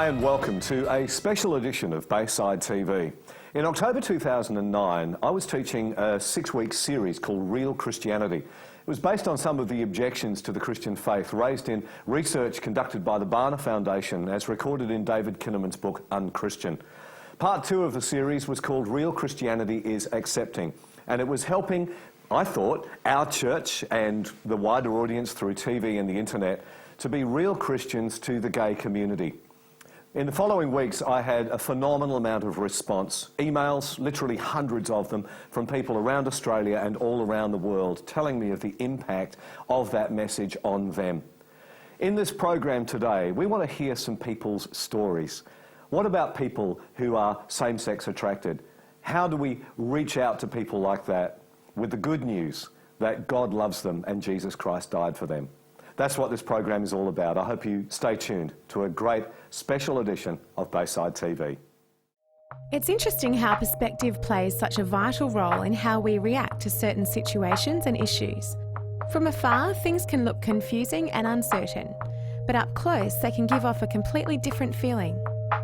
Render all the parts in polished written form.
and welcome to a special edition of Bayside TV. In October 2009, I was teaching a 6-week series called Real Christianity. It was based on some of the objections to the Christian faith raised in research conducted by the Barna Foundation as recorded in David Kinnaman's book Unchristian. Part 2 of the series was called Real Christianity is Accepting, and it was helping, I thought, our church and the wider audience through TV and the internet to be real Christians to the gay community. In the following weeks, I had a phenomenal amount of response, emails, literally hundreds of them, from people around Australia and all around the world, telling me of the impact of that message on them. In this program today, we want to hear some people's stories. What about people who are same-sex attracted? How do we reach out to people like that with the good news that God loves them and Jesus Christ died for them? That's what this program is all about. I hope you stay tuned to a great special edition of Bayside TV. It's interesting how perspective plays such a vital role in how we react to certain situations and issues. From afar, things can look confusing and uncertain, but up close, they can give off a completely different feeling.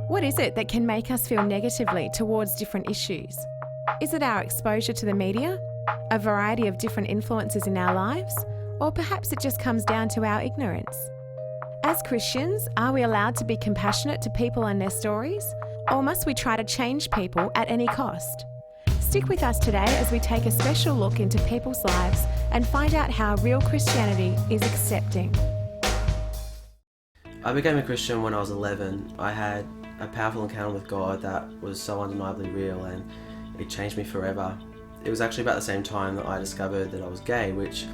What is it that can make us feel negatively towards different issues? Is it our exposure to the media, a variety of different influences in our lives, or perhaps it just comes down to our ignorance? As Christians, are we allowed to be compassionate to people and their stories, or must we try to change people at any cost? Stick with us today as we take a special look into people's lives and find out how real Christianity is accepting. I became a Christian when I was 11. I had a powerful encounter with God that was so undeniably real, and it changed me forever. It was actually about the same time that I discovered that I was gay, which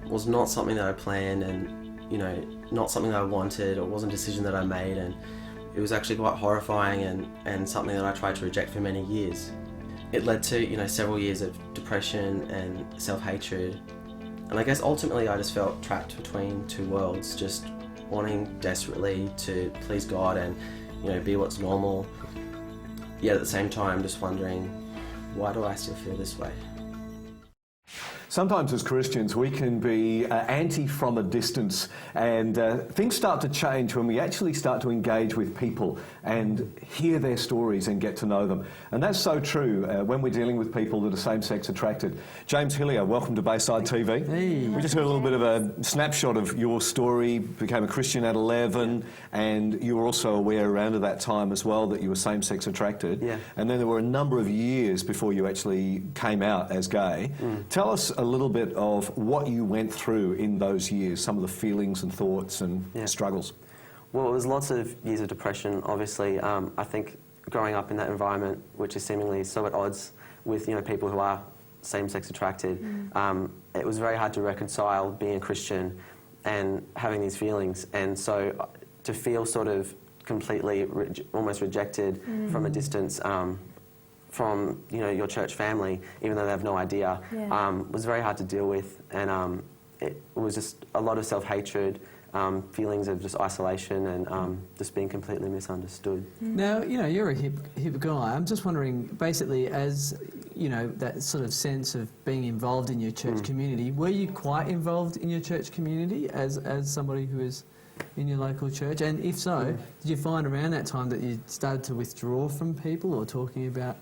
was not something that I planned and, not something that I wanted. It wasn't a decision that I made, and it was actually quite horrifying and something that I tried to reject for many years. It led to, several years of depression and self-hatred. And I guess ultimately I just felt trapped between two worlds, just wanting desperately to please God and, be what's normal. Yet at the same time just wondering, why do I still feel this way? Sometimes as Christians we can be anti from a distance, and things start to change when we actually start to engage with people and hear their stories and get to know them. And that's so true when we're dealing with people that are same-sex attracted. James Hillier, welcome to Bayside TV. Hey. We just heard a little bit of a snapshot of your story. Became a Christian at 11, and you were also aware around at that time as well that you were same-sex attracted. Yeah. And then there were a number of years before you actually came out as gay. Tell us a little bit of what you went through in those years, some of the feelings and thoughts and struggles. Well, it was lots of years of depression, obviously. I think growing up in that environment, which is seemingly so at odds with people who are same-sex attracted, it was very hard to reconcile being a Christian and having these feelings. And so to feel sort of completely almost rejected from a distance from your church family, even though they have no idea, was very hard to deal with, and it was just a lot of self-hatred, feelings of just isolation, and just being completely misunderstood. Now, you're a hip guy. I'm just wondering, basically, as that sort of sense of being involved in your church community, were you quite involved in your church community as somebody who is in your local church? And if so, did you find around that time that you started to withdraw from people or talking about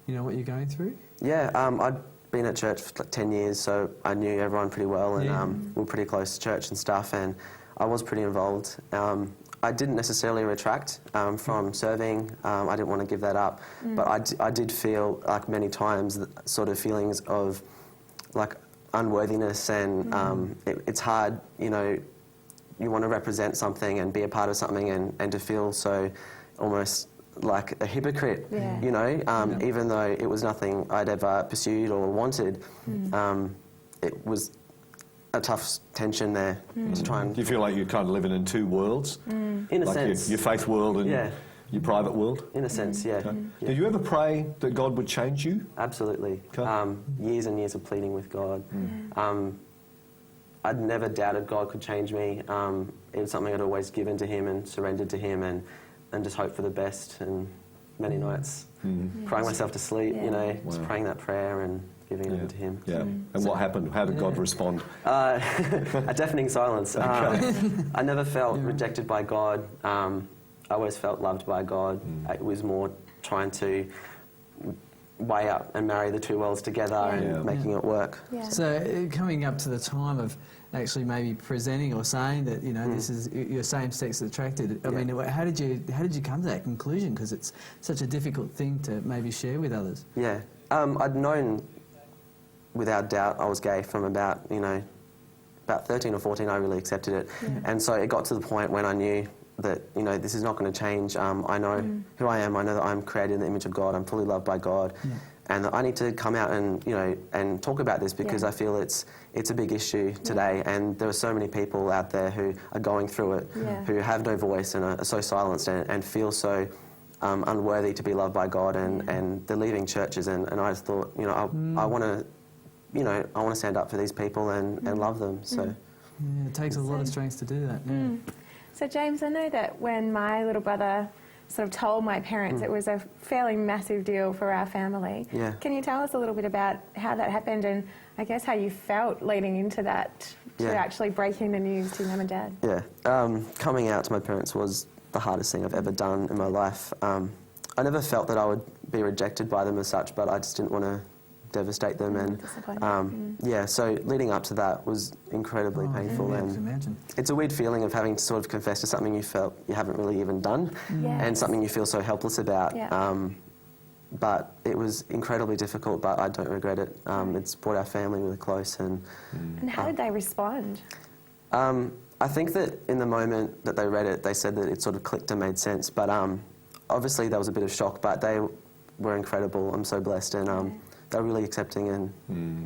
what you're going through? Yeah, I'd been at church for like 10 years, so I knew everyone pretty well, and we were pretty close to church and stuff, and I was pretty involved. I didn't necessarily retract from serving. I didn't want to give that up, but I did feel like many times sort of feelings of like unworthiness, and it's hard, you want to represent something and be a part of something, and to feel so almost like a hypocrite, even though it was nothing I'd ever pursued or wanted. It was a tough tension there to try and... Do you feel like you're kind of living in two worlds? In a sense. Your faith world and your private world? In a sense, yeah. Did you ever pray that God would change you? Absolutely. Okay. Years and years of pleading with God. I'd never doubted God could change me. It was something I'd always given to Him and surrendered to Him, and just hoped for the best, and many nights crying myself to sleep, just praying that prayer and giving it over to Him. Yeah. And what happened? How did God respond? A deafening silence. I never felt rejected by God. I always felt loved by God. It was more trying to weigh up and marry the two worlds together and making it work. Yeah. So coming up to the time of actually maybe presenting or saying that, you know, this is your same-sex attracted. I mean, how did you come to that conclusion? Because it's such a difficult thing to maybe share with others. Yeah, I'd known without doubt I was gay from about 13 or 14. I really accepted it, and so it got to the point when I knew that, you know, this is not going to change. I know who I am. I know that I'm created in the image of God. I'm fully loved by God, and that I need to come out and, you know, and talk about this because I feel it's a big issue today. And there are so many people out there who are going through it, who have no voice and are so silenced and feel so unworthy to be loved by God, and they're leaving churches. And I just thought, you know, I want to, you know, I want to stand up for these people and love them. So yeah, it takes a lot of strength to do that. So James, I know that when my little brother sort of told my parents, it was a fairly massive deal for our family. Yeah. Can you tell us a little bit about how that happened and I guess how you felt leading into that, to actually breaking the news to Mum and Dad? Yeah, coming out to my parents was the hardest thing I've ever done in my life. I never felt that I would be rejected by them as such, but I just didn't want to devastate them, and yeah, so leading up to that was incredibly painful, and it's a weird feeling of having to sort of confess to something you felt you haven't really even done, and something you feel so helpless about. But it was incredibly difficult, but I don't regret it. It's brought our family really close. And how did they respond? I think that in the moment that they read it, they said that it sort of clicked and made sense, but obviously there was a bit of shock, but they were incredible. I'm so blessed, and they're really accepting and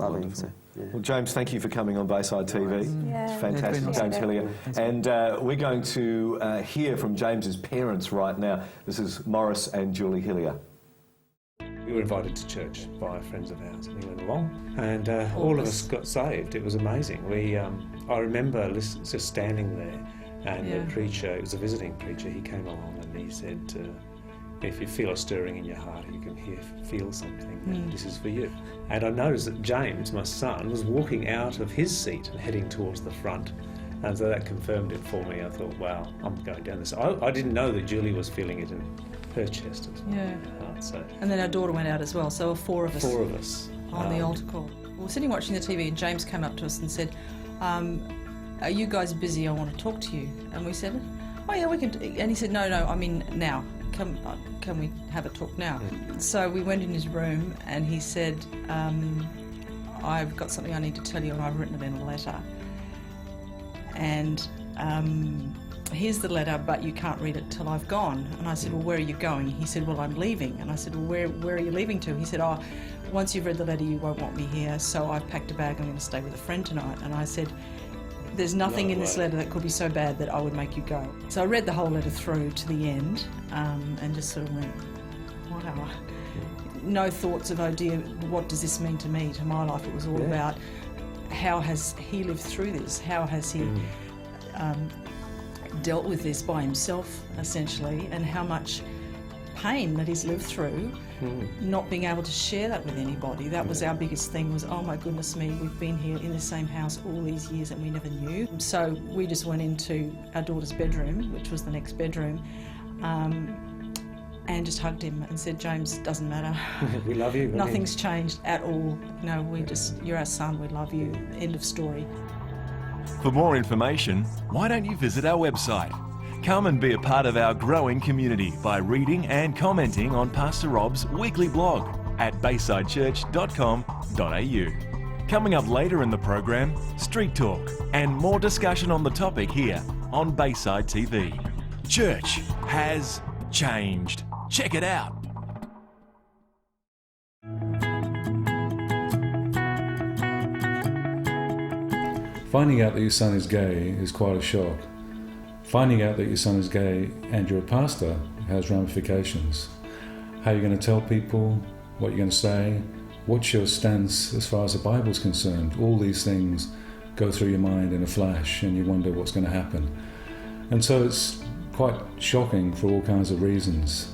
loving. So, Well, James, thank you for coming on Bayside TV. It's fantastic, James Hillier. And we're going to hear from James's parents right now. This is Morris and Julie Hillier. We were invited to church by friends of ours, and we went along, and all of us got saved. It was amazing. I remember just standing there, and the preacher, it was a visiting preacher, he came along and he said, if you feel a stirring in your heart, you can feel something, this is for you. And I noticed that James, my son, was walking out of his seat and heading towards the front. And so that confirmed it for me. I thought, wow, I'm going down this. I didn't know that Julie was feeling it in her chest as well. Yeah. So. And then our daughter went out as well, so four of us. Four of us. On the altar call. We were sitting watching the TV and James came up to us and said, are you guys busy? I want to talk to you. And we said, oh yeah, we can. And he said, no, I mean now. Can we have a talk now? So we went in his room and he said, I've got something I need to tell you and I've written it in a letter. And here's the letter, but you can't read it till I've gone. And I said, well, where are you going? He said, well, I'm leaving. And I said, well, where are you leaving to? He said, oh, once you've read the letter, you won't want me here. So I've packed a bag, I'm going to stay with a friend tonight. And I said, there's nothing in this letter that could be so bad that I would make you go. So I read the whole letter through to the end and just sort of went, wow. No thoughts of idea, what does this mean to me, to my life? It was all about how has he lived through this? How has he dealt with this by himself, essentially, and how much pain that he's lived through, not being able to share that with anybody. That was our biggest thing, was, oh my goodness me, we've been here in the same house all these years and we never knew. So we just went into our daughter's bedroom, which was the next bedroom, and just hugged him and said, James, it doesn't matter. We love you. Nothing's changed at all. No, you're our son, we love you. End of story. For more information, why don't you visit our website? Come and be a part of our growing community by reading and commenting on Pastor Rob's weekly blog at baysidechurch.com.au. Coming up later in the program, Street Talk and more discussion on the topic here on Bayside TV. Church has changed. Check it out. Finding out that your son is gay is quite a shock. Finding out that your son is gay and you're a pastor has ramifications. How are you going to tell people? What you're going to say? What's your stance as far as the Bible's concerned? All these things go through your mind in a flash and you wonder what's going to happen. And so it's quite shocking for all kinds of reasons.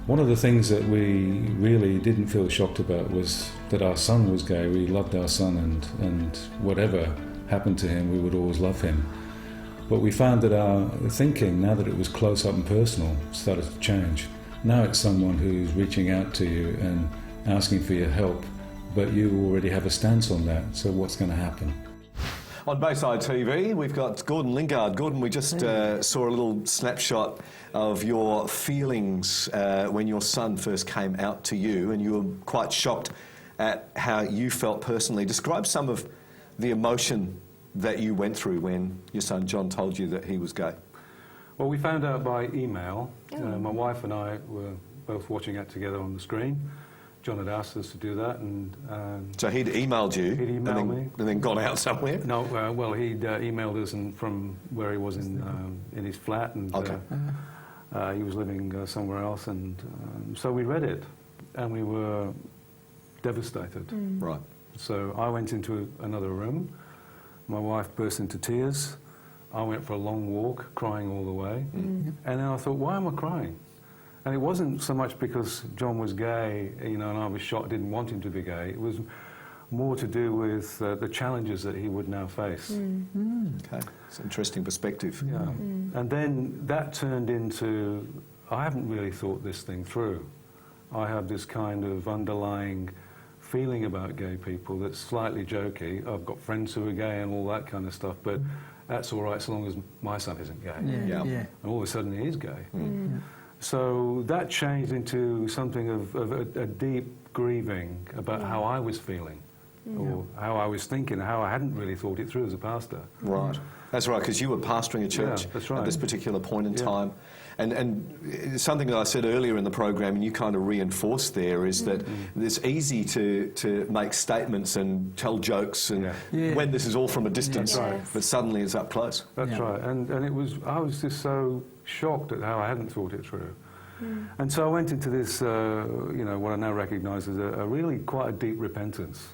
One of the things that we really didn't feel shocked about was that our son was gay. We loved our son, and whatever happened to him, we would always love him. But we found that our thinking, now that it was close up and personal, started to change. Now it's someone who's reaching out to you and asking for your help, but you already have a stance on that, so what's going to happen? On Bayside TV, we've got Gordon Lingard. Gordon, we just saw a little snapshot of your feelings when your son first came out to you, and you were quite shocked at how you felt personally. Describe some of the emotion that you went through when your son John told you that he was gay. Well, we found out by email. My wife and I were both watching it together on the screen. John had asked us to do that, and so he'd emailed you, he'd emailed me, and then gone out somewhere. No, well, he'd emailed us from where he was in his flat, and he was living somewhere else, and so we read it, and we were devastated. Right. So I went into another room. My wife burst into tears. I went for a long walk, crying all the way, and then I thought, why am I crying? And it wasn't so much because John was gay, you know, and I was shocked, didn't want him to be gay. It was more to do with the challenges that he would now face. Okay, it's an interesting perspective. Yeah. And then that turned into, I haven't really thought this thing through. I have this kind of underlying feeling about gay people that's slightly jokey. I've got friends who are gay and all that kind of stuff, but that's all right so long as my son isn't gay. Yeah. And all of a sudden he is gay. So that changed into something of a deep grieving about how I was feeling, or how I was thinking, how I hadn't really thought it through as a pastor. Right. That's right, because you were pastoring a church that's right. at this particular point in time. And something that I said earlier in the program, and you kind of reinforced there, is that it's easy to make statements and tell jokes and when this is all from a distance, but suddenly it's up close. That's right. And I was just so shocked at how I hadn't thought it through. And so I went into this, you know, what I now recognise as a really quite a deep repentance.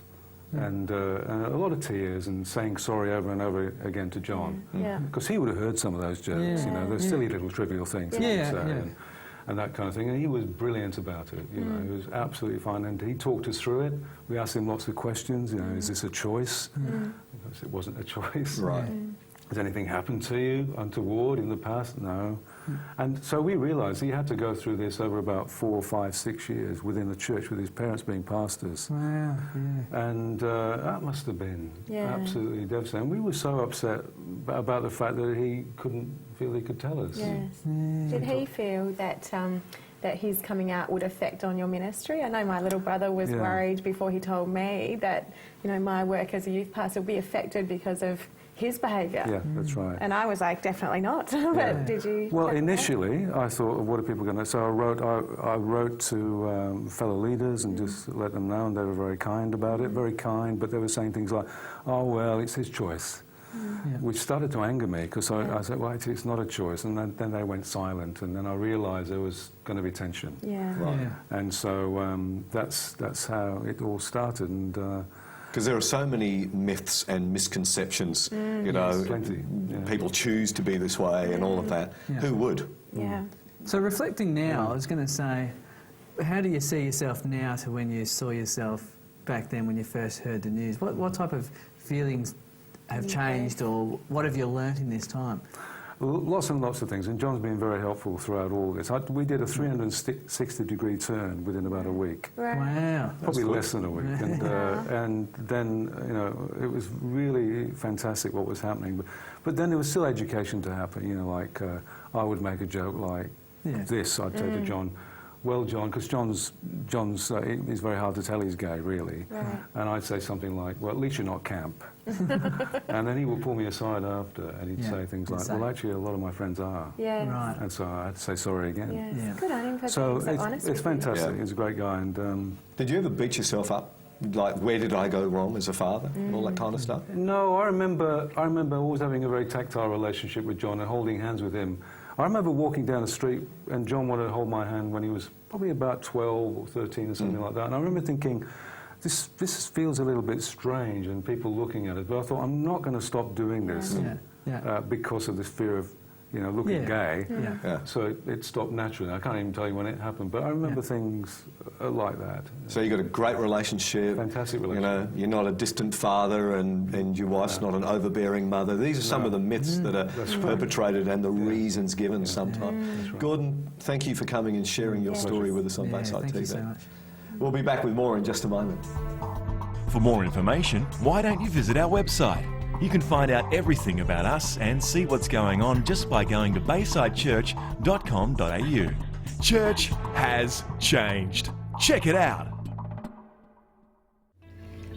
And a lot of tears and saying sorry over and over again to John. Because he would have heard some of those jokes, you know, those silly little trivial things he would say and that kind of thing. And he was brilliant about it, you know, he was absolutely fine. And he talked us through it. We asked him lots of questions, you know, is this a choice? Because it wasn't a choice. Right. Has anything happened to you untoward in the past? No. And so we realised he had to go through this over about 4, 5, 6 years within the church with his parents being pastors. Wow, And that must have been absolutely devastating. We were so upset about the fact that he couldn't feel he could tell us. Yes. Did he feel that that his coming out would affect on your ministry? I know my little brother was worried before he told me that, you know, my work as a youth pastor would be affected because of his behaviour. Yeah, that's right. And I was like, definitely not. But did you? Well, initially, I thought, what are people going to... So I wrote to fellow leaders and just let them know, and they were very kind about it, very kind, but they were saying things like, oh, well, it's his choice. Which started to anger me, because I said, well, it's not a choice. And then they went silent, and then I realised there was going to be tension. And so that's how it all started. And because there are so many myths and misconceptions, you know, plenty. people choose to be this way and all of that. Who would? So reflecting now, I was going to say, how do you see yourself now to when you saw yourself back then when you first heard the news? What type of feelings have changed, or what have you learnt in this time? Lots and lots of things, and John's been very helpful throughout all this. We did a 360-degree turn within about a week. Wow. Probably less than a week. And then, you know, it was really fantastic what was happening. But then there was still education to happen, you know, like I would make a joke like this, I'd say to John, well, John, because John's it's very hard to tell he's gay, really. And I'd say something like, well, at least you're not camp. And then he would pull me aside after, and he'd say things like, well, actually, a lot of my friends are. Right. And so I had to say sorry again. Good on him for so being so honest. it's fantastic. He's a great guy. And did you ever beat yourself up? Like, where did I go wrong as a father? And all that kind of stuff? No, I remember always having a very tactile relationship with John and holding hands with him. I remember walking down the street and John wanted to hold my hand when he was probably about 12 or 13 or something like that. And I remember thinking, this feels a little bit strange and people looking at it. But I thought, I'm not going to stop doing this because of this fear of looking gay. Yeah. So it stopped naturally. I can't even tell you when it happened, but I remember things like that. So you've got a great relationship. Fantastic relationship. You're not a distant father and your wife's not an overbearing mother. These are some of the myths that are perpetrated and the reasons given sometimes. Right. Gordon, thank you for coming and sharing your story with us on Bayside thank TV. you so much. We'll be back with more in just a moment. For more information, why don't you visit our website? You can find out everything about us and see what's going on just by going to baysidechurch.com.au. Church has changed. Check it out.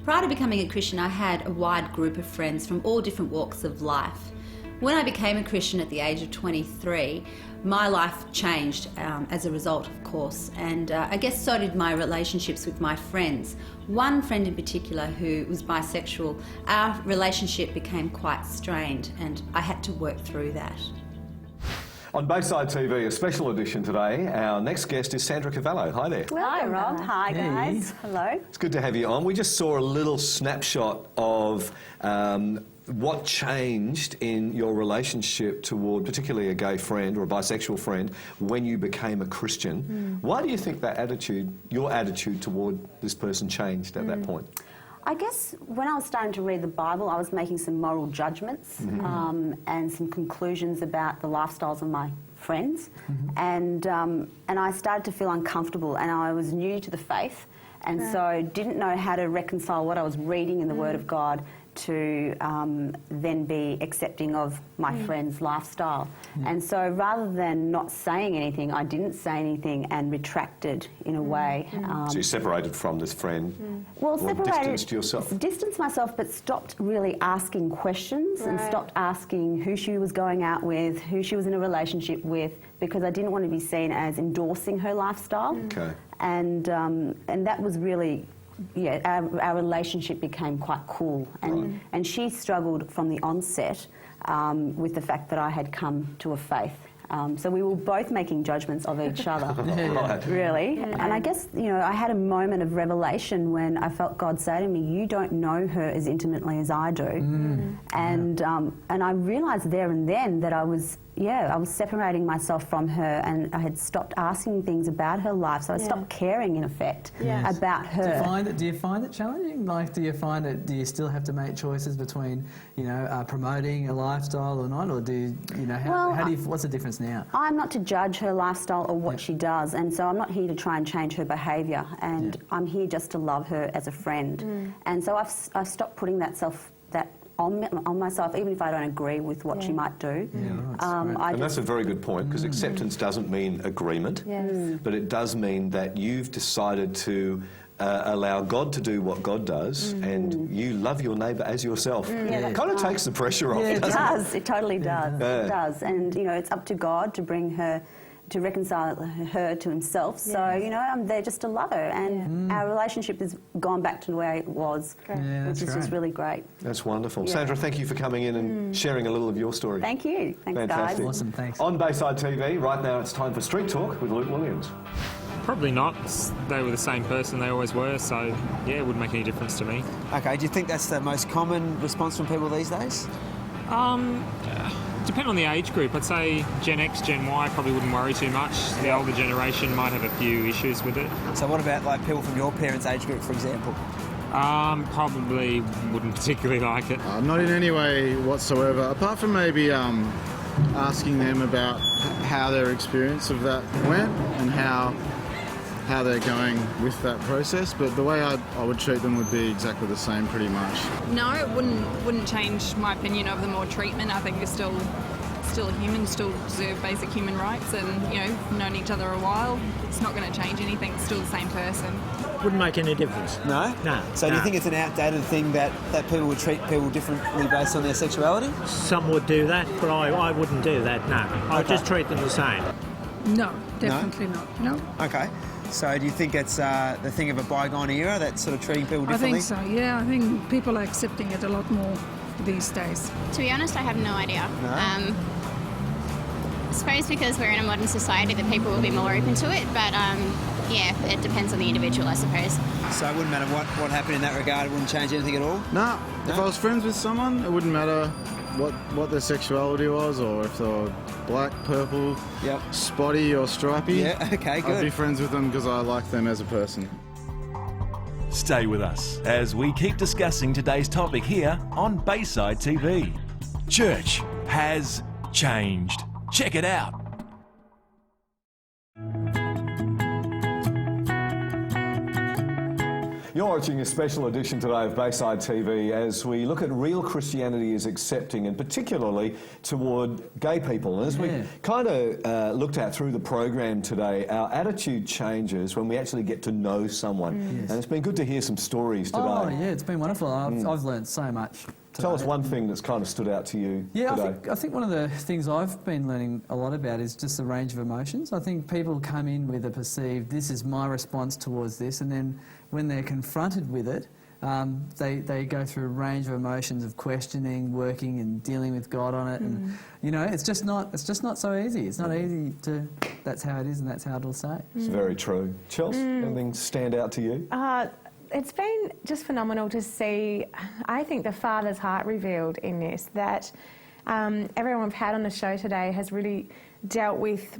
Prior to becoming a Christian, I had a wide group of friends from all different walks of life. When I became a Christian at the age of 23, my life changed as a result, of course, and I guess so did my relationships with my friends. One friend in particular who was bisexual, our relationship became quite strained, and I had to work through that. On Bayside TV, a special edition today. Our next guest is Sandra Cavallo. Hi there. Hi, Rob. Hi, guys. Hello. It's good to have you on. We just saw a little snapshot of what changed in your relationship toward particularly a gay friend or a bisexual friend when you became a Christian. Why do you think that your attitude toward this person changed at that point? I guess when I was starting to read the Bible, I was making some moral judgments and some conclusions about the lifestyles of my friends, and I started to feel uncomfortable, and I was new to the faith, and so didn't know how to reconcile what I was reading in the Word of God to then be accepting of my friend's lifestyle. And so rather than not saying anything, I didn't say anything and retracted in a way. So you separated from this friend? Well, separated, distanced yourself? Distanced myself, but stopped really asking questions and stopped asking who she was going out with, who she was in a relationship with, because I didn't want to be seen as endorsing her lifestyle. Okay. And that was really... Yeah, our relationship became quite cool, and she struggled from the onset with the fact that I had come to a faith. So we were both making judgments of each other, really. And I guess, I had a moment of revelation when I felt God say to me, "You don't know her as intimately as I do." And I realised there and then that I was separating myself from her, and I had stopped asking things about her life, so I stopped caring, in effect, about her. Do you find it challenging? Like, do you still have to make choices between, promoting a lifestyle or not, or what's the difference now? I'm not to judge her lifestyle or what she does, and so I'm not here to try and change her behaviour, and I'm here just to love her as a friend. And so I've stopped putting that on myself, even if I don't agree with what she might do. And that's a very good point, because acceptance doesn't mean agreement, but it does mean that you've decided to allow God to do what God does, and you love your neighbour as yourself. It kind of takes the pressure off. It does. It totally does. It does. And it's up to God to bring her, to reconcile her to himself. So, I'm there just to love her. And our relationship has gone back to the way it was, which is just really great. That's wonderful. Sandra, thank you for coming in and sharing a little of your story. Thank you. Thanks, Fantastic. guys. Awesome, thanks. On Bayside TV, right now it's time for Street Talk with Luke Williams. Probably not. They were the same person they always were, so yeah, it wouldn't make any difference to me. Okay, do you think that's the most common response from people these days? Depending on the age group, I'd say Gen X, Gen Y probably wouldn't worry too much. The older generation might have a few issues with it. So what about like people from your parents' age group, for example? Probably wouldn't particularly like it. Not in any way whatsoever, apart from maybe asking them about how their experience of that went and how they're going with that process, but the way I would treat them would be exactly the same pretty much. No, it wouldn't change my opinion of them or treatment. I think they're still human, still deserve basic human rights, and known each other a while. It's not going to change anything, it's still the same person. Wouldn't make any difference. No? No. So do you think it's an outdated thing that people would treat people differently based on their sexuality? Some would do that, but I wouldn't do that, no. I'd just treat them the same. No, definitely not. No. Okay. So do you think it's the thing of a bygone era, that sort of treating people differently? I think so, yeah. I think people are accepting it a lot more these days. To be honest, I have no idea. No? I suppose because we're in a modern society that people will be more open to it, but it depends on the individual, I suppose. So it wouldn't matter what happened in that regard, it wouldn't change anything at all? No. If I was friends with someone, it wouldn't matter what their sexuality was, or if they were black, purple, spotty or stripy. Yeah, okay, good. I'd be friends with them because I like them as a person. Stay with us as we keep discussing today's topic here on Bayside TV. Church has changed. Check it out. You're watching a special edition today of Bayside TV as we look at real Christianity as accepting, and particularly toward gay people. And as we kind of looked at through the program today, our attitude changes when we actually get to know someone. And it's been good to hear some stories today. Oh, yeah, it's been wonderful. I've learned so much. Tell us one thing that's kind of stood out to you today. I think one of the things I've been learning a lot about is just the range of emotions. I think people come in with a perceived, this is my response towards this, and then when they're confronted with it, they go through a range of emotions of questioning, working and dealing with God on it. And, you know, it's just not so easy. It's not easy to, that's how it is and that's how it'll stay. It's very true. Chelsea, anything stand out to you? It's been just phenomenal to see, I think, the Father's heart revealed in this, that everyone we've had on the show today has really dealt with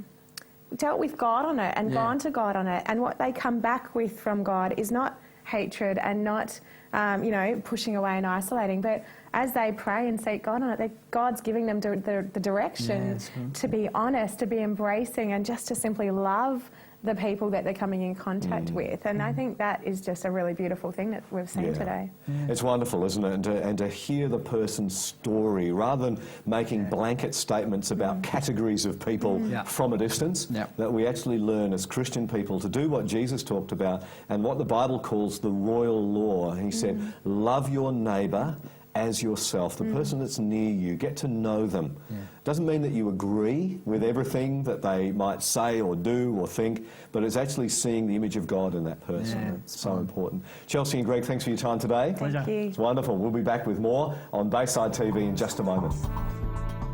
God on it and gone to God on it, and what they come back with from God is not hatred and not, you know, pushing away and isolating, but as they pray and seek God on it, God's giving them the direction to be honest, to be embracing, and just to simply love the people that they're coming in contact with. And I think that is just a really beautiful thing that we've seen today. It's wonderful, isn't it? And to hear the person's story, rather than making blanket statements about categories of people from a distance, that we actually learn as Christian people to do what Jesus talked about and what the Bible calls the royal law. He said, love your neighbour as yourself, the person that's near you. Get to know them. Doesn't mean that you agree with everything that they might say or do or think, but it's actually seeing the image of God in that person. It's so important. Chelsea and Greg, thanks for your time today. Thank you. It's wonderful. We'll be back with more on Bayside TV in just a moment.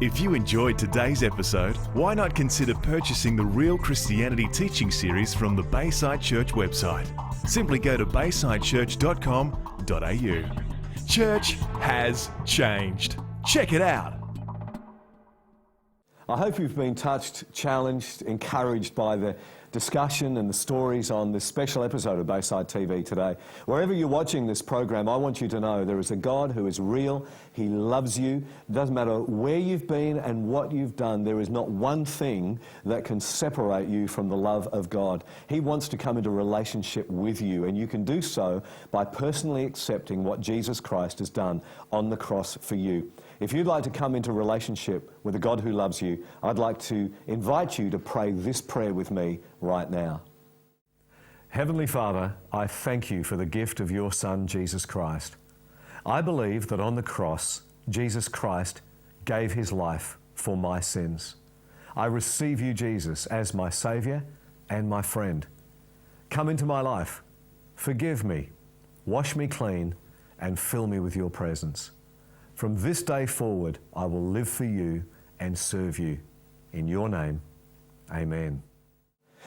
If you enjoyed today's episode, why not consider purchasing the Real Christianity teaching series from the Bayside Church website? Simply go to baysidechurch.com.au. Church has changed. Check it out. I hope you've been touched, challenged, encouraged by the discussion and the stories on this special episode of Bayside TV today. Wherever you're watching this program, I want you to know there is a God who is real. He loves you. It doesn't matter where you've been and what you've done. There is not one thing that can separate you from the love of God. He wants to come into relationship with you, and you can do so by personally accepting what Jesus Christ has done on the cross for you. If you'd like to come into relationship with a God who loves you, I'd like to invite you to pray this prayer with me right now. Heavenly Father, I thank you for the gift of your Son, Jesus Christ. I believe that on the cross, Jesus Christ gave his life for my sins. I receive you, Jesus, as my Saviour and my friend. Come into my life, forgive me, wash me clean, and fill me with your presence. From this day forward, I will live for you and serve you. In your name, amen.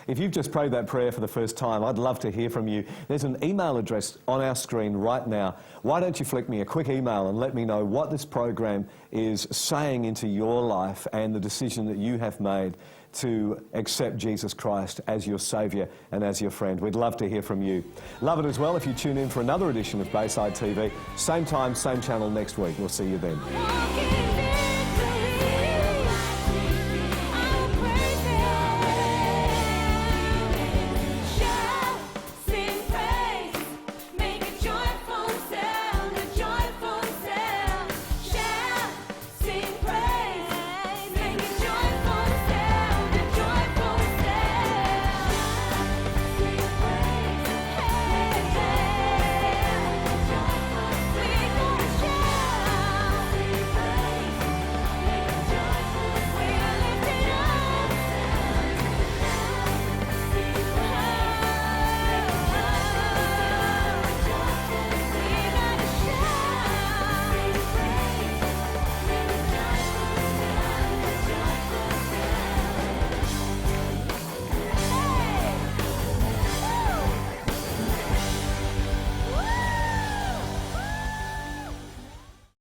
If you've just prayed that prayer for the first time, I'd love to hear from you. There's an email address on our screen right now. Why don't you flick me a quick email and let me know what this program is saying into your life and the decision that you have made to accept Jesus Christ as your Saviour and as your friend. We'd love to hear from you. Love it as well if you tune in for another edition of Bayside TV. Same time, same channel next week. We'll see you then.